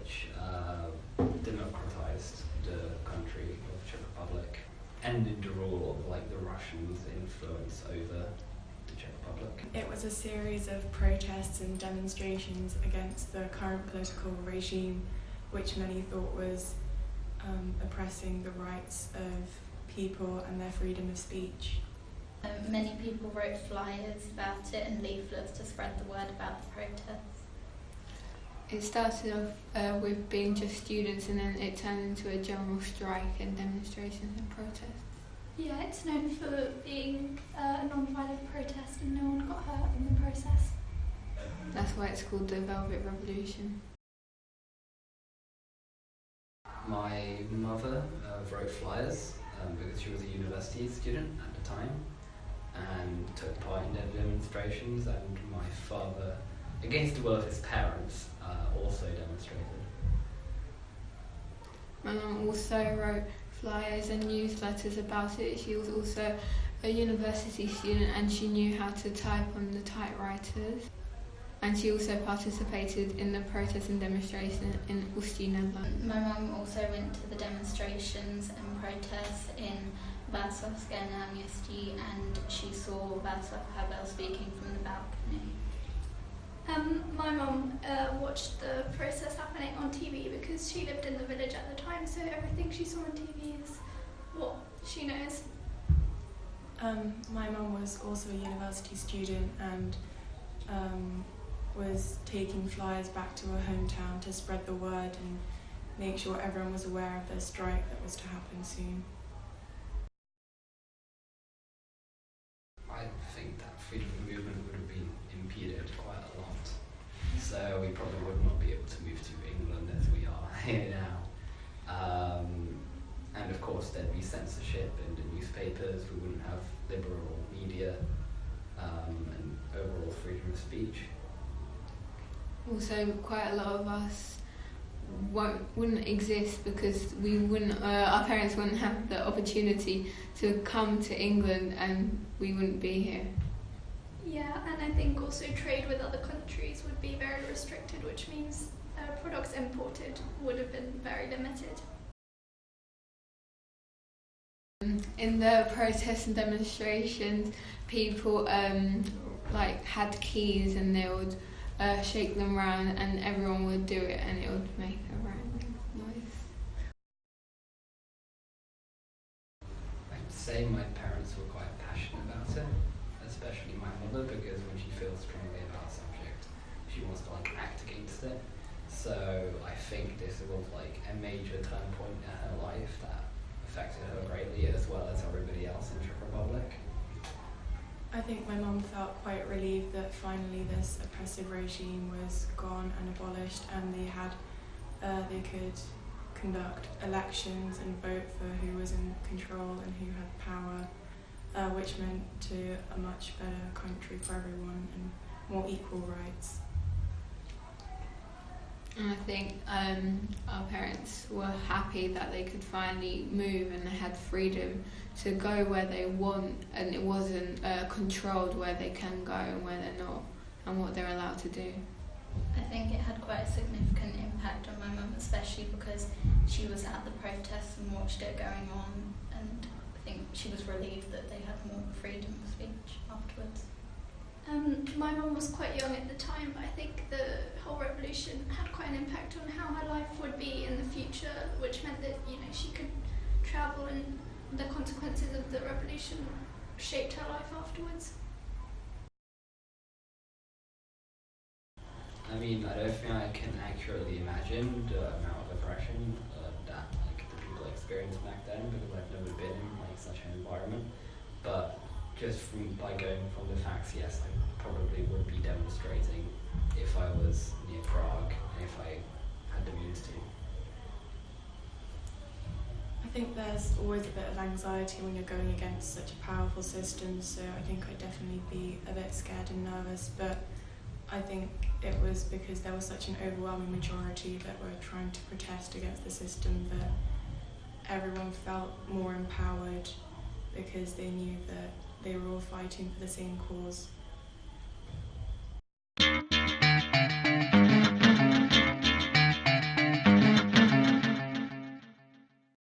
which democratized the country of Czech Republic, ended the rule of like the Russians' influence over the Czech Republic. It was a series of protests and demonstrations against the current political regime, which many thought was oppressing the rights of people and their freedom of speech. Many people wrote flyers about it and leaflets to spread the word about the protests. It started off with being just students, and then it turned into a general strike and demonstrations and protests. Yeah, it's known for being a non-violent protest and no one got hurt in the process. That's why it's called the Velvet Revolution. My mother wrote flyers because she was a university student at the time and took part in their demonstrations, and my father, against the will of his parents, also demonstrated. My mum also wrote flyers and newsletters about it. She was also a university student and she knew how to type on the typewriters. And she also participated in the protests and demonstrations in Ústí. My mum also went to the demonstrations and protests in Václavské náměstí, and she saw Václav Havel speaking from the balcony. My mum watched the process happening on TV because she lived in the village at the time, so everything she saw on TV is what she knows. My mum was also a university student and was taking flyers back to her hometown to spread the word and make sure everyone was aware of the strike that was to happen soon. I think that freedom of movement would have been impeded quite a lot. So we probably would not be able to move to England as we are here now. And of course there'd be censorship in the newspapers, we wouldn't have liberal media and overall freedom of speech. Also, quite a lot of us wouldn't exist because we wouldn't. Our parents wouldn't have the opportunity to come to England, and we wouldn't be here. Yeah, and I think also trade with other countries would be very restricted, which means products imported would have been very limited. In the protests and demonstrations, people had keys and they would shake them around, and everyone would do it, and it would make a random noise. I'd say my parents were quite passionate about it, especially my mother, because when she feels strongly about a subject, she wants to act against it. So I think this was a major turn point in her life that affected her greatly, as well as everybody else in Czech Republic. I think my mum felt quite relieved that finally this oppressive regime was gone and abolished, and they could conduct elections and vote for who was in control and who had power, which meant to a much better country for everyone and more equal rights. And I think our parents were happy that they could finally move and they had freedom to go where they want, and it wasn't controlled where they can go and where they're not, and what they're allowed to do. I think it had quite a significant impact on my mum, especially because she was at the protests and watched it going on, and I think she was relieved that they had more freedom of speech afterwards. My mum was quite young at the time, but I think the whole revolution had quite an impact on how her life would be in the future, which meant that she could travel, and the consequences of the revolution shaped her life afterwards. I mean, I don't think I can accurately imagine the amount of oppression that the people experienced back then, because I've never been in such an environment. But just by going from the facts, yes, I probably would be demonstrating if I was near Prague and if I had the means to. I think there's always a bit of anxiety when you're going against such a powerful system, so I think I'd definitely be a bit scared and nervous, but I think it was because there was such an overwhelming majority that were trying to protest against the system that everyone felt more empowered because they knew that they were all fighting for the same cause.